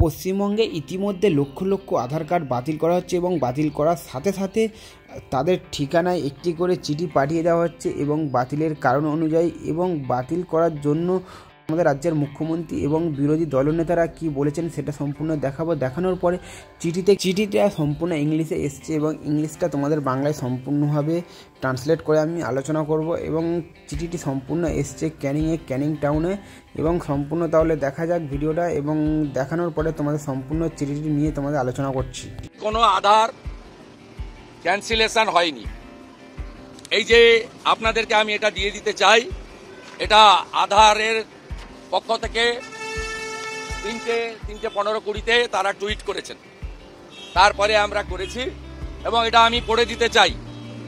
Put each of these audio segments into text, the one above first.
পশ্চিমবঙ্গে ইতিমধ্যে লক্ষ লক্ষ আধার কার্ড বাতিল করা হচ্ছে এবং বাতিল করার সাথে সাথে তাদের ঠিকানায় একটি করে চিঠি পাঠিয়ে দেওয়া হচ্ছে এবং বাতিলের কারণ অনুযায়ী এবং বাতিল করার জন্য আমাদের রাজ্যের মুখ্যমন্ত্রী এবং বিরোধী দলনেতারা কি বলেছেন সেটা সম্পূর্ণ দেখানোর পরে চিঠিটা সম্পূর্ণ ইংলিশে এসছে এবং ইংলিশটা তোমাদের বাংলায় সম্পূর্ণভাবে ট্রান্সলেট করে আমি আলোচনা করব এবং চিঠিটি সম্পূর্ণ এসছে ক্যানিং টাউনে এবং সম্পূর্ণ তাহলে দেখা যাক ভিডিওটা এবং দেখানোর পরে তোমাদের সম্পূর্ণ চিঠিটি নিয়ে তোমাদের আলোচনা করছি। কোনো আধার ক্যান্সেলেশন হয়নি। এই যে আপনাদেরকে আমি এটা দিয়ে দিতে চাই, এটা আধারের পক্ষ থেকে 3:15-20 তারা টুইট করেছেন, তারপরে আমরা করেছি এবং এটা আমি পড়ে দিতে চাই।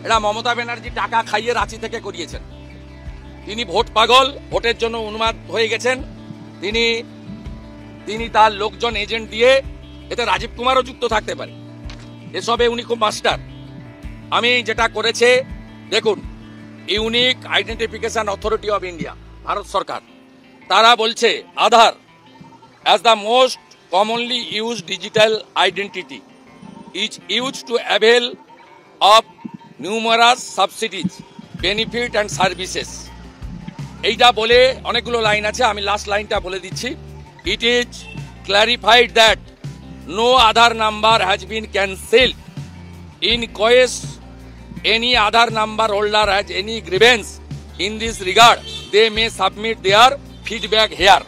এটা মমতা ব্যানার্জি টাকা খাইয়ে রাঁচি থেকে করিয়েছেন। তিনি ভোট পাগল, ভোটের জন্য উন্মাদ হয়ে গেছেন। তিনি তার লোকজন এজেন্ট দিয়ে, এতে রাজীব কুমারও যুক্ত থাকতে পারে, এসবে উনি খুব মাস্টার। আমি যেটা করেছে দেখুন, unique identification authority of India, Bharat সরকার, তারা বলছে আধার as the most commonly used digital identity is used to avail of numerous subsidies, benefit and services. এইটা বলে অনেকগুলো লাইন আছে, আমি লাস্ট লাইনটা বলে দিচ্ছি। It is clarified that no Aadhaar number has been cancelled. In case any Aadhaar number holder has any grievance in this regard, they may submit their feedback here.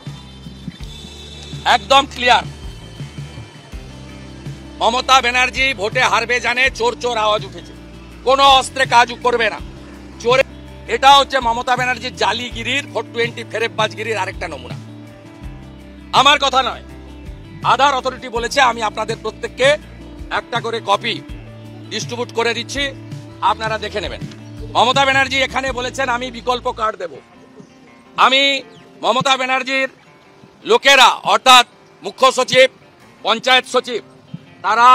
একদম clear. Mamata Banerjee ভোটে হারবে জানে, চোর চোর আওয়াজ উঠেছে, কোনো অস্ত্রে কাজ করবে না। চোরে এটা হচ্ছে মমতা ব্যানার্জির জালিগিরির 420 ফেরেববাজগিরির আরেকটা নমুনা। আমার কথা নয়, আধার অথরিটি বলেছে। আমি আপনাদের প্রত্যেককে একটা করে কপি ডিস্ট্রিবিউট করে দিচ্ছি, আপনারা দেখে নেবেন। মমতা ব্যানার্জি এখানে বলেছেন আমি বিকল্প কার্ড দেব। আমি মমতা ব্যানার্জির লোকেরা অর্থাৎ মুখ্য সচিব, পঞ্চায়েত সচিব, তারা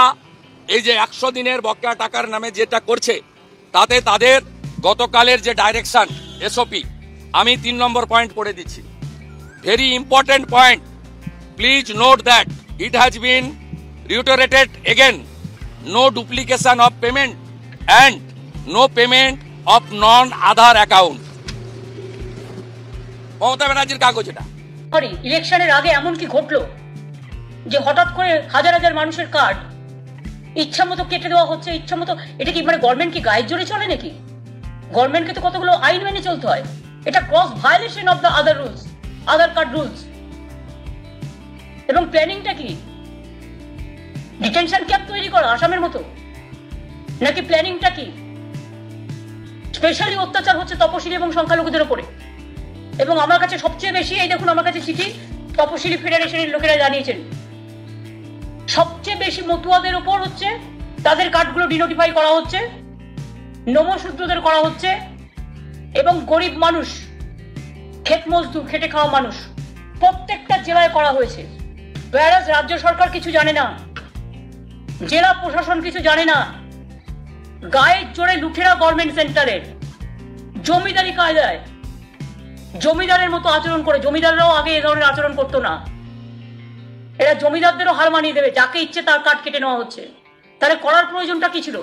এই যে 100 দিনের বকেয়া টাকার নামে যেটা করছে, তাতে তাদের গতকালের যে ডাইরেকশন এসওপি, আমি 3 নম্বর পয়েন্ট পড়ে দিচ্ছি। Very important point, please note that it has been reiterated again, no duplication of payment and no payment of non Aadhaar account. Mamata ব্যানার্জির কাগজ এটা। ইলেকশনের আগে এমন কি ঘটলো যে হঠাৎ করে হাজার হাজার মানুষের কার্ড ইচ্ছা মতো কেটে দেওয়া হচ্ছে, ইচ্ছা মতো। এটা কি মানে গভর্নমেন্ট কি গায়ের জোরে চলে নাকি? গভর্নমেন্টকে তো কতগুলো আইন মেনে চলতে হয়। এটা cross violation of the Aadhaar rules, Aadhaar card rules. এবং প্ল্যানিংটা কি? ডিটেনশন ক্যাম্প তৈরি করা আসামের মতো, নাকি প্ল্যানিংটা কি? স্পেশালি অত্যাচার হচ্ছে তপশিলি এবং সংখ্যালঘুদের উপরে। এবং আমার কাছে সবচেয়ে বেশি, এই দেখুন আমার কাছে চিঠি, তপশিলি ফেডারেশনের লোকেরা জানিয়েছেন, সবচেয়ে বেশি মতুয়াদের উপর হচ্ছে, তাদের কার্ডগুলো ডিনোটিফাই করা হচ্ছে, নমশূদ্রদের করা হচ্ছে এবং গরিব মানুষ, ক্ষেত মজদুর, খেটে খাওয়া মানুষ, প্রত্যেকটা জেলায় করা হয়েছে। whereas রাজ্য সরকার কিছু জানে না, জেলা প্রশাসন কিছু জানে না। গায়ের জোরে লুঠেরা গভর্নমেন্ট সেন্টারের জমিদারি কায়দায় জমিদারের মতো আচরণ করে। জমিদাররাও আগে এ ধরনের আচরণ করতো না, এরা জমিদারদেরও হার মানিয়ে দেবে, যাকে ইচ্ছে তার কার্ড কেটে নেওয়া হচ্ছে। তাহলে করার প্রয়োজনটা কি ছিল?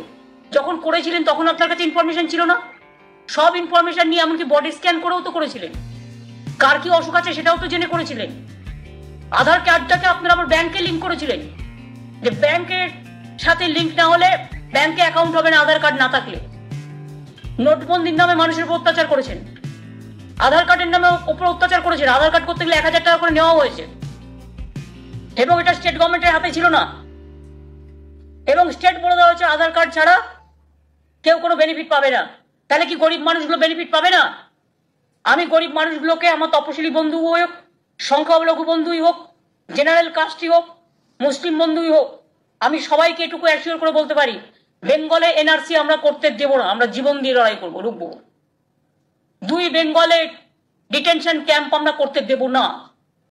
যখন করেছিলেন তখন আপনার কাছে ইনফরমেশন ছিল না? সব ইনফরমেশন নিয়ে এমনকি বডি স্ক্যান করেও তো করেছিলেন, কার কি অসুখ আছে সেটাও তো জেনে করেছিলেন। আধার কার্ডটাকে আপনারা আবার ব্যাংকে লিঙ্ক করেছিলেন, যে ব্যাংকের সাথে লিঙ্ক না হলে ব্যাংকে অ্যাকাউন্ট হবে না আধার কার্ড না থাকলে। নোটবন্দির নামে মানুষের উপর অত্যাচার করেছেন, আধার কার্ডের নামে উপর অত্যাচার করেছেন। আধার কার্ড করতে গেলে 1000 টাকা করে নেওয়া হয়েছে এবং এটা স্টেট গভর্নমেন্টের হাতে ছিল না। এবং স্টেট বলে দেওয়া হয়েছে আধার কার্ড ছাড়া কেউ কোনো বেনিফিট পাবে না। তাহলে কি গরিব মানুষগুলো বেনিফিট পাবে না? আমি গরিব মানুষগুলোকে, আমার তপশিলি বন্ধু হোক, সংখ্যালঘু বন্ধুই হোক, জেনারেল কাস্টই হোক, মুসলিম বন্ধুই হোক, আমি সবাইকে এটুকু অ্যাসিওর করে বলতে পারি, বেঙ্গলে এনআরসি আমরা করতে দেব না। আমরা জীবন দিয়ে লড়াই করবো, রুখবো। 2 বেঙ্গলে ডিটেনশন ক্যাম্প আমরা করতে দেব না।